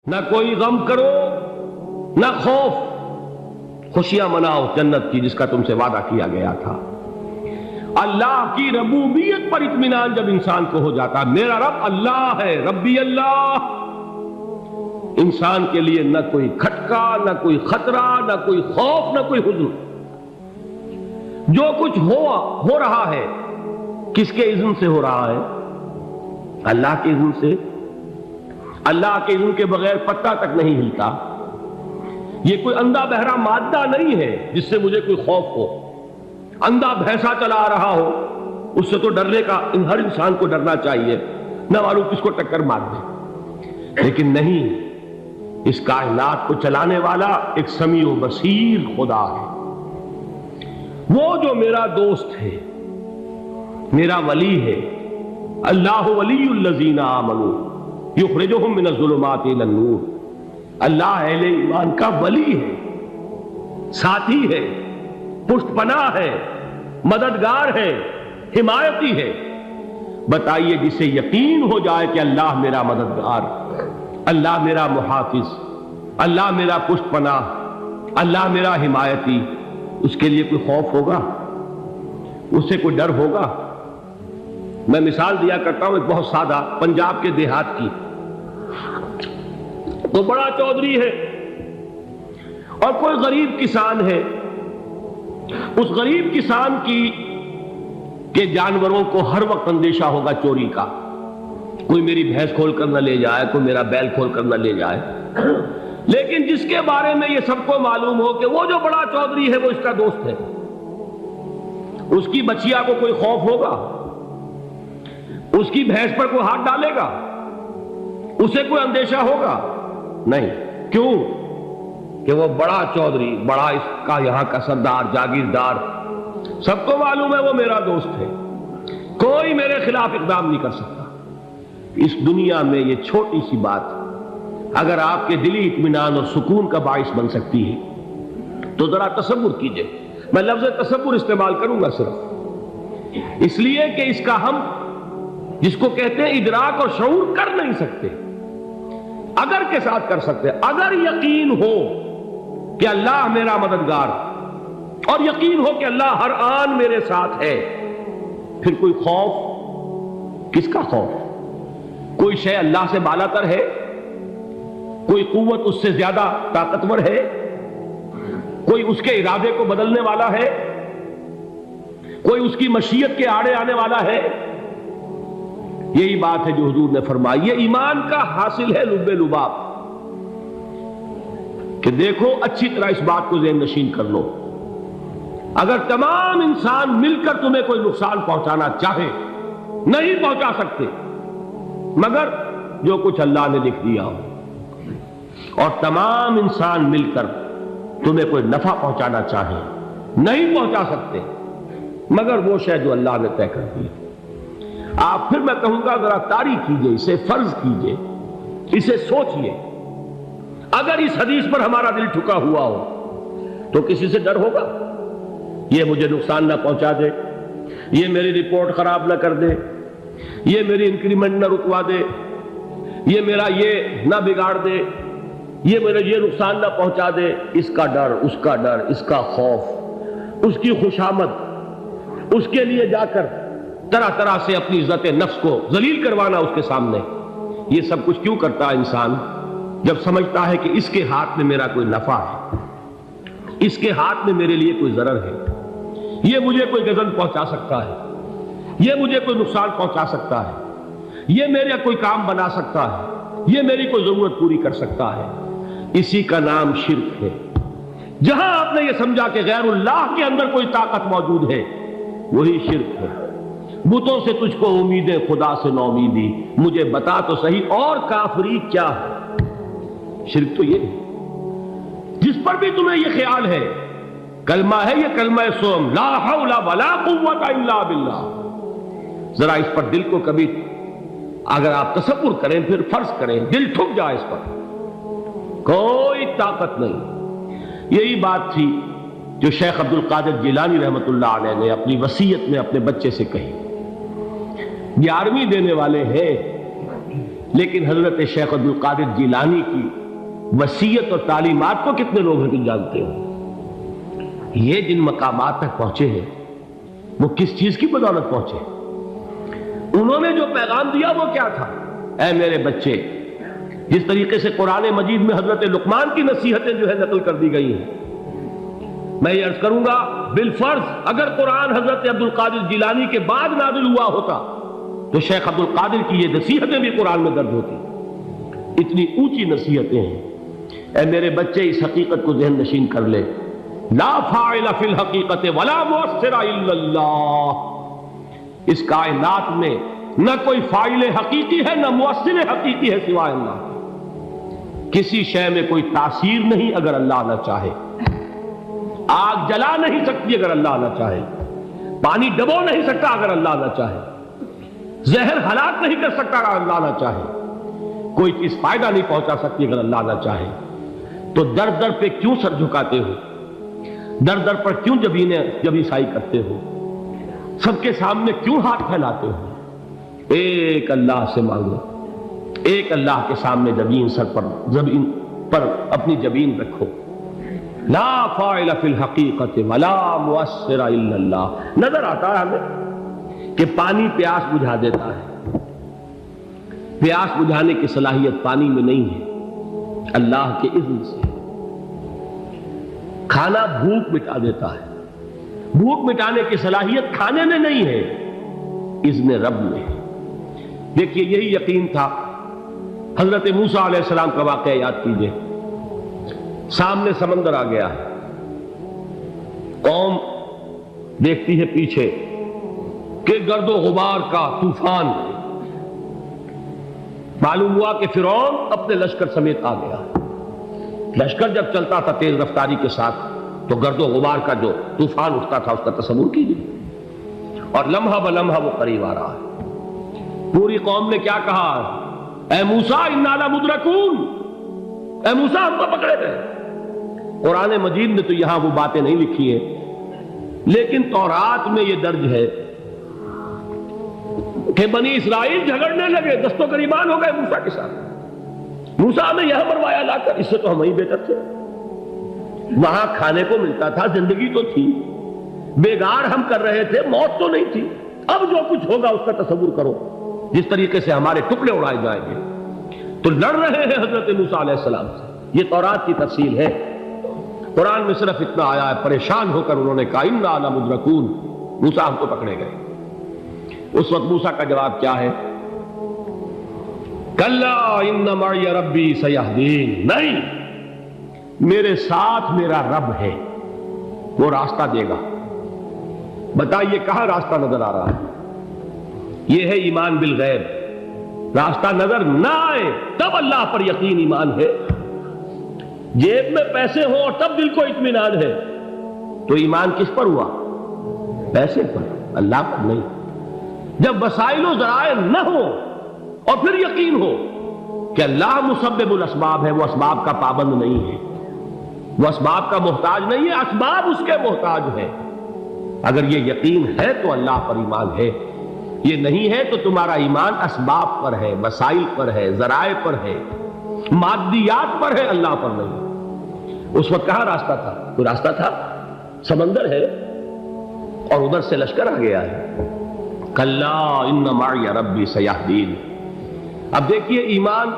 نہ کوئی غم کرو نہ خوف، خوشیاں مناؤ جنت کی جس کا تم سے وعدہ کیا گیا تھا۔ اللہ کی ربوبیت پر اطمینان جب انسان کو ہو جاتا، میرا رب اللہ ہے، ربی اللہ، انسان کے لیے نہ کوئی کھٹکا، نہ کوئی خطرہ، نہ کوئی خوف، نہ کوئی حزن۔ جو کچھ ہو رہا ہے کس کے اذن سے ہو رہا ہے؟ اللہ کے اذن سے۔ اللہ کے اذن کے بغیر پتہ تک نہیں ہلتا۔ یہ کوئی اندھا بہرا مادہ نہیں ہے جس سے مجھے کوئی خوف ہو۔ اندھا بھینسا چلا آ رہا ہو اس سے تو ڈرنے کا ہر انسان کو ڈرنا چاہیے، نہ معلوم کس کو ٹکر مار دے۔ لیکن نہیں، اس کائنات کو چلانے والا ایک سمیع و بصیر خدا ہے، وہ جو میرا دوست ہے، میرا ولی ہے۔ اللہ ولی الذین آمنوا یخرجہم من الظلمات الی النور۔ اللہ اہل ایمان کا ولی ہے، ساتھی ہے، پشت پناہ ہے، مددگار ہے، حمایتی ہے۔ بتائیے جسے یقین ہو جائے کہ اللہ میرا مددگار، اللہ میرا محافظ، اللہ میرا پشت پناہ، اللہ میرا حمایتی، اس کے لیے کوئی خوف ہوگا؟ اس سے کوئی ڈر ہوگا؟ میں مثال دیا کرتا ہوں ایک بہت سادہ، پنجاب کے دیہات کی۔ تو بڑا چودھری ہے اور کوئی غریب کسان ہے۔ اس غریب کسان کے جانوروں کو ہر وقت اندیشہ ہوگا چوری کا، کوئی میری بھینس کھول کر نہ لے جائے، کوئی میرا بیل کھول کر نہ لے جائے۔ لیکن جس کے بارے میں یہ سب کو معلوم ہو کہ وہ جو بڑا چودھری ہے وہ اس کا دوست ہے، اس کی بچیا کو کوئی خوف ہوگا؟ اس کی بھینس پر کوئی ہاتھ ڈالے گا؟ اسے کوئی اندیشہ ہوگا؟ نہیں۔ کیوں؟ کہ وہ بڑا چودھری، بڑا اس کا یہاں کا سردار، جاگیردار، سب کو معلوم ہے وہ میرا دوست ہے، کوئی میرے خلاف اقدام نہیں کر سکتا۔ اس دنیا میں یہ چھوٹی سی بات اگر آپ کے دلی اطمینان اور سکون کا باعث بن سکتی ہے تو ذرا تصور کیجئے۔ میں لفظ تصور استعمال کروں گا صرف اس لیے کہ اس کا ہم جس کو کہتے ہیں ادراک اور شعور کر نہیں سکتے، اگر کے ساتھ کر سکتے۔ اگر یقین ہو کہ اللہ میرا مددگار اور یقین ہو کہ اللہ ہر آن میرے ساتھ ہے، پھر کوئی خوف؟ کس کا خوف؟ کوئی شے اللہ سے بالا تر ہے؟ کوئی قوت اس سے زیادہ طاقتور ہے؟ کوئی اس کے ارادے کو بدلنے والا ہے؟ کوئی اس کی مشیت کے آڑے آنے والا ہے؟ یہی بات ہے جو حضور نے فرمائی، یہ ایمان کا حاصل ہے لب لباب، کہ دیکھو اچھی طرح اس بات کو ذہن نشین کر لو، اگر تمام انسان مل کر تمہیں کوئی نقصان پہنچانا چاہے نہیں پہنچا سکتے، مگر جو کچھ اللہ نے لکھ دیا ہو، اور تمام انسان مل کر تمہیں کوئی نفع پہنچانا چاہے نہیں پہنچا سکتے، مگر وہ شے جو اللہ نے طے کر دی۔ آپ پھر میں کہوں گا ذرا طاری کیجئے، اسے فرض کیجئے، اسے سوچئے۔ اگر اس حدیث پر ہمارا دل ٹھکا ہوا ہو تو کسی سے ڈر ہوگا؟ یہ مجھے نقصان نہ پہنچا دے، یہ میری رپورٹ خراب نہ کر دے، یہ میری انکریمنٹ نہ رکوا دے، یہ میرا یہ نہ بگاڑ دے، یہ میرے یہ نقصان نہ پہنچا دے۔ اس کا ڈر، اس کا ڈر، اس کا خوف، اس کی خوشامد، اس کے لیے جا کر طرح طرح سے اپنی عزت نفس کو ذلیل کروانا اس کے سامنے، یہ سب کچھ کیوں کرتا ہے انسان؟ جب سمجھتا ہے کہ اس کے ہاتھ میں میرا کوئی نفع ہے، اس کے ہاتھ میں میرے لیے کوئی ضرر ہے، یہ مجھے کوئی غضب پہنچا سکتا ہے، یہ مجھے کوئی نقصان پہنچا سکتا ہے، یہ میرا کوئی کام بنا سکتا ہے، یہ میری کوئی ضرورت پوری کر سکتا ہے، اسی کا نام شرک ہے۔ جہاں آپ نے یہ سمجھا کہ غیر اللہ کے اندر کوئی طاقت موجود ہے، وہی شرک ہے۔ بتوں سے تجھ کو امیدیں، خدا سے نو امیدی، مجھے بتا تو صحیح اور کافری کیا ہے؟ شرک تو یہ ہے۔ جس پر بھی تمہیں یہ خیال ہے، کلمہ ہے یہ کلمہ سوم، لا حول ولا قوت الا باللہ، ذرا اس پر دل کو کبھی اگر آپ تصور کریں، پھر فرض کریں، دل ٹھک جائے اس پر، کوئی طاقت نہیں۔ یہی بات تھی جو شیخ عبد القادر جیلانی رحمۃ اللہ علیہ نے اپنی وصیت میں اپنے بچے سے کہی۔ 11ویں دینے والے ہیں، لیکن حضرت شیخ عبد القادر جیلانی کی وصیت اور تعلیمات کو کتنے لوگ ہیں تم جانتے ہو؟ یہ جن مقامات تک پہنچے ہیں وہ کس چیز کی بدولت پہنچے؟ انہوں نے جو پیغام دیا وہ کیا تھا؟ اے میرے بچے، جس طریقے سے قرآن مجید میں حضرت لقمان کی نصیحتیں جو ہے نقل کر دی گئی ہیں، میں یہ عرض کروں گا بالفرض اگر قرآن حضرت عبد القادر جیلانی کے بعد نازل ہوا ہوتا تو شیخ عبد القادر کی یہ نصیحتیں بھی قرآن میں درج ہوتی۔ اتنی اونچی نصیحتیں ہیں۔ اے میرے بچے، اس حقیقت کو ذہن نشین کر لے، لا فاعل فی الحقیقت ولا مؤثر الا اللہ۔ اس کائنات میں نہ کوئی فاعل حقیقی ہے نہ مؤثر حقیقی ہے سوائے اللہ۔ کسی شے میں کوئی تاثیر نہیں اگر اللہ نہ چاہے۔ آگ جلا نہیں سکتی اگر اللہ نہ چاہے، پانی ڈبو نہیں سکتا اگر اللہ نہ چاہے، زہر ہلاک نہیں کر سکتا اگر اللہ نہ چاہے، کوئی چیز فائدہ نہیں پہنچا سکتی اگر اللہ نہ چاہے۔ تو در در پہ کیوں سر جھکاتے ہو؟ در در پر کیوں جبیں سائی کرتے ہو؟ سب کے سامنے کیوں ہاتھ پھیلاتے ہو؟ ایک اللہ سے مانگو، ایک اللہ کے سامنے زمین پر اپنی جبین رکھو۔ لا فاعل فی الحقیقت ولا مؤثر الا اللہ۔ نظر آتا ہے ہمیں کہ پانی پیاس بجھا دیتا ہے، پیاس بجھانے کی صلاحیت پانی میں نہیں ہے، اللہ کے اذن سے۔ کھانا بھوک مٹا دیتا ہے، بھوک مٹانے کی صلاحیت کھانے میں نہیں ہے، اذن رب میں ہے۔ دیکھیے یہی یقین تھا حضرت موسیٰ علیہ السلام کا واقعہ یاد کیجئے۔ سامنے سمندر آ گیا ہے، قوم دیکھتی ہے پیچھے کہ گرد و غبار کا طوفان، معلوم ہوا کہ فرعون اپنے لشکر سمیت آ گیا۔ لشکر جب چلتا تھا تیز رفتاری کے ساتھ تو گرد و غبار کا جو طوفان اٹھتا تھا اس کا تصور کیجیے، اور لمحہ بلمحہ وہ قریب آ رہا ہے۔ پوری قوم نے کیا کہا؟ اے موسیٰ انا لمدرکون، اے موسیٰ ہم کو پکڑے گئے۔ قرآن مجید نے تو یہاں وہ باتیں نہیں لکھی ہیں، لیکن تورات میں یہ درج ہے کہ بنی اسرائیل جھگڑنے لگے، دست و گریبان ہو گئے موسیٰ کے ساتھ۔ موسیٰ نے یہاں مروایا لا کر، اس سے تو ہم ہی بہتر تھے، وہاں کھانے کو ملتا تھا، زندگی تو تھی، بیگار ہم کر رہے تھے، موت تو نہیں تھی۔ اب جو کچھ ہوگا اس کا تصور کرو، جس طریقے سے ہمارے ٹکڑے اڑائے جائیں گے۔ تو لڑ رہے ہیں حضرت موسیٰ علیہ السلام سے، یہ تورات کی تفصیل ہے۔ قرآن میں صرف اتنا آیا ہے، پریشان ہو کر انہوں نے کہا انا لمدرکون، موسیٰ ہم کو پکڑے گئے۔ اس وقت موسیٰ کا جواب کیا ہے؟ کلا ان معی ربی سیہدین، نہیں، میرے ساتھ میرا رب ہے، وہ راستہ دے گا۔ بتائیے کہاں راستہ نظر آ رہا ہے؟ یہ ہے ایمان بالغیب۔ راستہ نظر نہ آئے تب اللہ پر یقین ایمان ہے۔ جیب میں پیسے ہوں اور تب دل کو اطمینان ہے تو ایمان کس پر ہوا؟ پیسے پر، اللہ پر نہیں۔ جب وسائل و ذرائع نہ ہو اور پھر یقین ہو کہ اللہ مسبب الاسباب ہے، وہ اسباب کا پابند نہیں ہے، وہ اسباب کا محتاج نہیں ہے، اسباب اس کے محتاج ہے۔ اگر یہ یقین ہے تو اللہ پر ایمان ہے، یہ نہیں ہے تو تمہارا ایمان اسباب پر ہے، وسائل پر ہے، ذرائع پر ہے، مادیات پر ہے، اللہ پر نہیں۔ اس وقت کہاں راستہ تھا؟ کوئی راستہ تھا؟ سمندر ہے اور ادھر سے لشکر آ گیا ہے۔ کلا ان معی ربی سیہدین۔ اب دیکھیے ایمان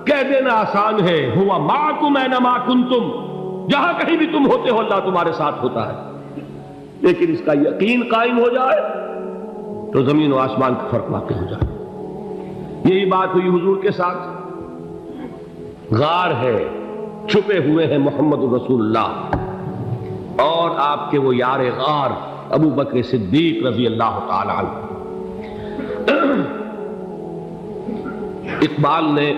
کہہ دینا آسان ہے، ہوا معکم اینما کنتم، جہاں کہیں بھی تم ہوتے ہو اللہ تمہارے ساتھ ہوتا ہے، لیکن اس کا یقین قائم ہو جائے تو زمین و آسمان کا فرق واقع ہو جائے۔ یہی بات ہوئی حضور کے ساتھ۔ غار ہے، چھپے ہوئے ہیں محمد رسول اللہ اور آپ کے وہ یار غار ابو بکر صدیق رضی اللہ تعالی عنہ۔ اقبال نے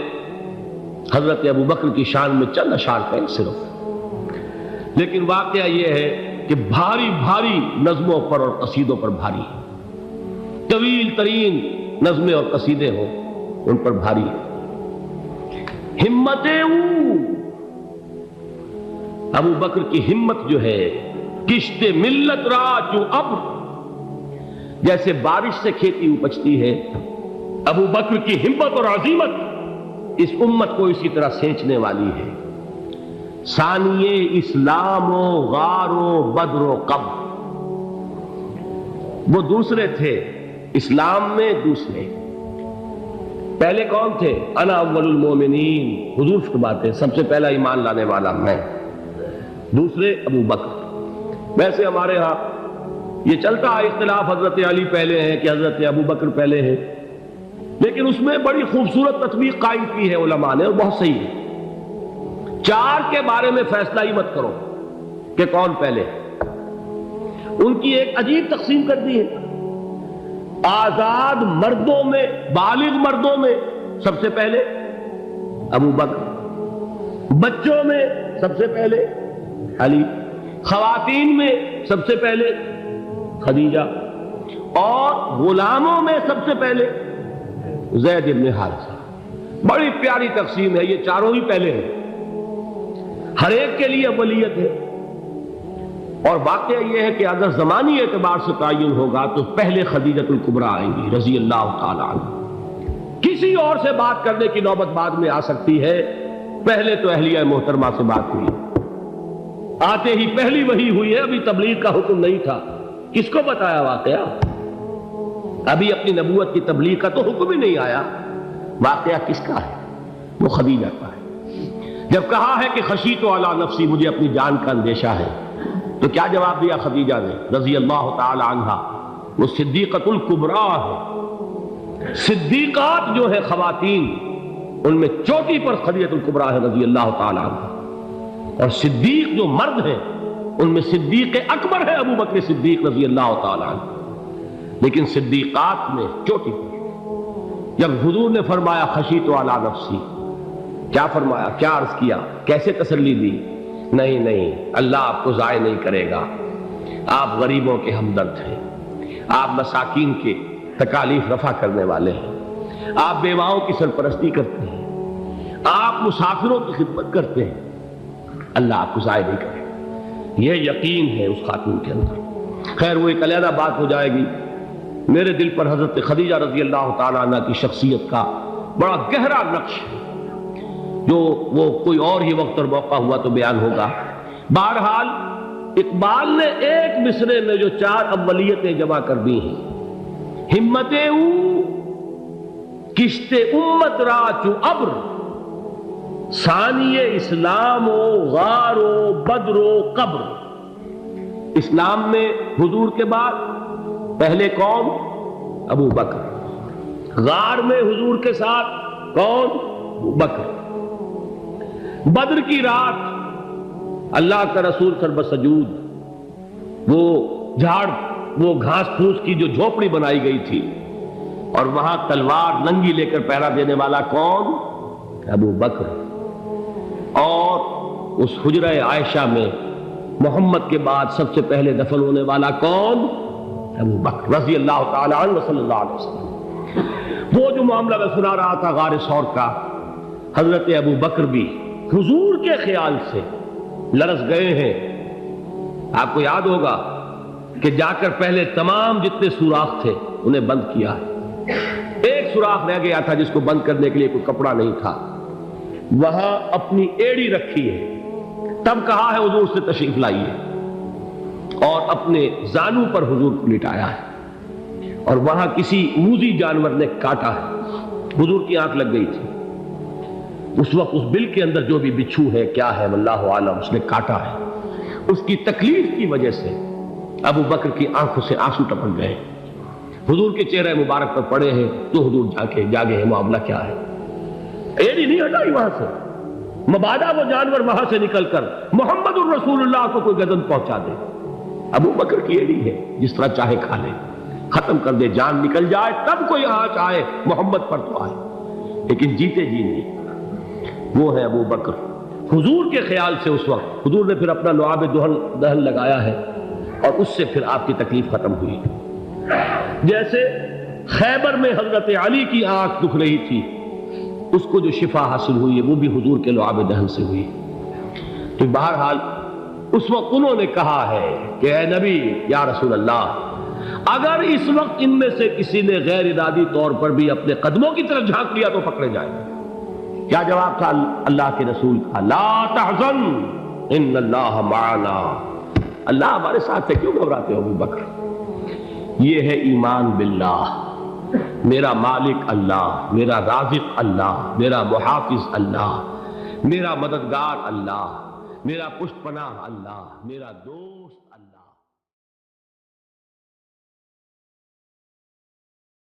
حضرت ابو بکر کی شان میں چند اشعار کہیں صرف، لیکن واقعہ یہ ہے کہ بھاری بھاری نظموں پر اور قصیدوں پر بھاری ہے، طویل ترین نظمیں اور قصیدے ہوں ان پر بھاری ہے۔ ہمتیں ابو بکر کی ہمت جو ہے، کشت ملت را چوں ابر، جیسے بارش سے کھیتی اپجتی ہے، ابو بکر کی ہمت اور عزیمت اس امت کو اسی طرح سینچنے والی ہے۔ ثانیے اسلام و غار و بدر و قبر، وہ دوسرے تھے اسلام میں، دوسرے پہلے کون تھے؟ انا اول المومنین، حضور فرماتے ہیں سب سے پہلا ایمان لانے والا میں، دوسرے ابو بکر۔ ویسے ہمارے ہاں یہ چلتا ہے اختلاف، حضرت علی پہلے ہیں کہ حضرت ابو بکر پہلے ہیں، لیکن اس میں بڑی خوبصورت تطبیق قائم کی ہے علماء نے، اور بہت صحیح ہے۔ چار کے بارے میں فیصلہ ہی مت کرو کہ کون پہلے، ان کی ایک عجیب تقسیم کر دی ہے۔ آزاد مردوں میں، بالغ مردوں میں سب سے پہلے ابو بکر، بچوں میں سب سے پہلے علی، خواتین میں سب سے پہلے خدیجہ، اور غلاموں میں سب سے پہلے زید بن حارثہ۔ بڑی پیاری تقسیم ہے، یہ چاروں ہی پہلے ہیں، ہر ایک کے لیے اولیت ہے۔ اور واقعہ یہ ہے کہ اگر زمانی اعتبار سے تعین ہوگا تو پہلے خدیجۃ الکبریٰ آئیں گی رضی اللہ تعالی عنہ، کسی اور سے بات کرنے کی نوبت بعد میں آ سکتی ہے، پہلے تو اہلیہ محترمہ سے بات ہوئی، آتے ہی پہلی وحی ہوئی ہے، ابھی تبلیغ کا حکم نہیں تھا۔ کس کو بتایا واقعہ؟ ابھی اپنی نبوت کی تبلیغ کا تو حکم ہی نہیں آیا، واقعہ کس کا ہے؟ وہ خدیجہ کا ہے۔ جب کہا ہے کہ خشیت علی نفسی، مجھے اپنی جان کا اندیشہ ہے، تو کیا جواب دیا خدیجہ نے رضی اللہ تعالی عنہا؟ وہ صدیقۃ الکبریٰ ہے، صدیقات جو ہے خواتین ان میں چوٹی پر خدیجۃ الکبریٰ ہے رضی اللہ تعالی عنہا، اور صدیق جو مرد ہیں ان میں صدیق اکبر ہے ابو بکر صدیق رضی اللہ تعالی عنہ، لیکن صدیقات میں چوٹی پر۔ جب حضور نے فرمایا خشیت علی نفسی، کیا فرمایا، کیا عرض کیا، کیسے تسلی دی؟ نہیں نہیں، اللہ آپ کو ضائع نہیں کرے گا، آپ غریبوں کے ہمدرد ہیں، آپ مساکین کے تکالیف رفع کرنے والے ہیں، آپ بیواؤں کی سرپرستی کرتے ہیں، آپ مسافروں کی خدمت کرتے ہیں، اللہ آپ کو ضائع نہیں کرے گا۔ یہ یقین ہے اس خاتون کے اندر۔ خیر وہ ایک علیحدہ بات ہو جائے گی۔ میرے دل پر حضرت خدیجہ رضی اللہ تعالیٰ عنہ کی شخصیت کا بڑا گہرا نقش ہے، جو وہ کوئی اور ہی وقت اور موقع ہوا تو بیان ہوگا۔ بہرحال اقبال نے ایک مصرے میں جو چار اولیتیں جمع کر دی ہیں، ہمتیں او کشت امت را چو ابر، ثانی اسلام و غار و بدر و قبر۔ اسلام میں حضور کے بعد پہلے کون؟ ابو بکر۔ غار میں حضور کے ساتھ کون؟ ابو بکر۔ بدر کی رات اللہ کا رسول سربسجود وہ جھاڑ، وہ گھاس پھوس کی جو جھوپڑی بنائی گئی تھی، اور وہاں تلوار ننگی لے کر پہرا دینے والا کون؟ ابو بکر۔ اور اس حجرہ عائشہ میں محمد کے بعد سب سے پہلے دفن ہونے والا کون؟ ابو بکر رضی اللہ تعالی عنہ وصلی اللہ علیہ وسلم۔ وہ جو معاملہ میں سنا رہا تھا غار ثور کا، حضرت ابو بکر بھی حضور کے خیال سے لرز گئے ہیں۔ آپ کو یاد ہوگا کہ جا کر پہلے تمام جتنے سوراخ تھے انہیں بند کیا ہے، ایک سوراخ رہ گیا تھا جس کو بند کرنے کے لیے کوئی کپڑا نہیں تھا، وہاں اپنی ایڑی رکھی ہے، تب کہا ہے حضور سے تشریف لائیے، اور اپنے زانو پر حضور کو لٹایا ہے، اور وہاں کسی موذی جانور نے کاٹا ہے، حضور کی آنکھ لگ گئی تھی، اس وقت اس بل کے اندر جو بھی بچھو ہے کیا ہے واللہ عالم، اس نے کاٹا ہے، اس کی تکلیف کی وجہ سے ابو بکر کی آنکھوں سے آنسو ٹپک گئے، حضور کے چہرے مبارک پر پڑے ہیں، تو حضور جاگے ہیں، معاملہ کیا ہے؟ ایڑی نہیں ہٹائی وہاں سے، مبادا وہ جانور وہاں سے نکل کر محمد الرسول اللہ کو کوئی گزن پہنچا دے، ابو بکر کی ایڑی ہے، جس طرح چاہے کھا لے، ختم کر دے، جان نکل جائے تب کوئی آنچ آئے، محمد پر تو آئے، لیکن جیتے جی نہیں۔ وہ ہے ابو بکر۔ حضور کے خیال سے اس وقت حضور نے پھر اپنا لعاب دہن لگایا ہے، اور اس سے پھر آپ کی تکلیف ختم ہوئی۔ جیسے خیبر میں حضرت علی کی آنکھ دکھ رہی تھی، اس کو جو شفا حاصل ہوئی ہے وہ بھی حضور کے لعاب دہن سے ہوئی۔ تو بہرحال اس وقت انہوں نے کہا ہے کہ اے نبی یا رسول اللہ، اگر اس وقت ان میں سے کسی نے غیر ارادی طور پر بھی اپنے قدموں کی طرف جھانک لیا تو پکڑے جائیں گے، کیا جواب تھا اللہ کے رسول کا؟ لا تحزن ان اللہ معنا، اللہ ہمارے ساتھ ہے، کیوں گھبراتے ہو ابو بکر؟ یہ ہے ایمان باللہ، میرا مالک اللہ، میرا رازق اللہ، میرا محافظ اللہ، میرا مددگار اللہ، میرا پشت پناہ اللہ، میرا دوست اللہ۔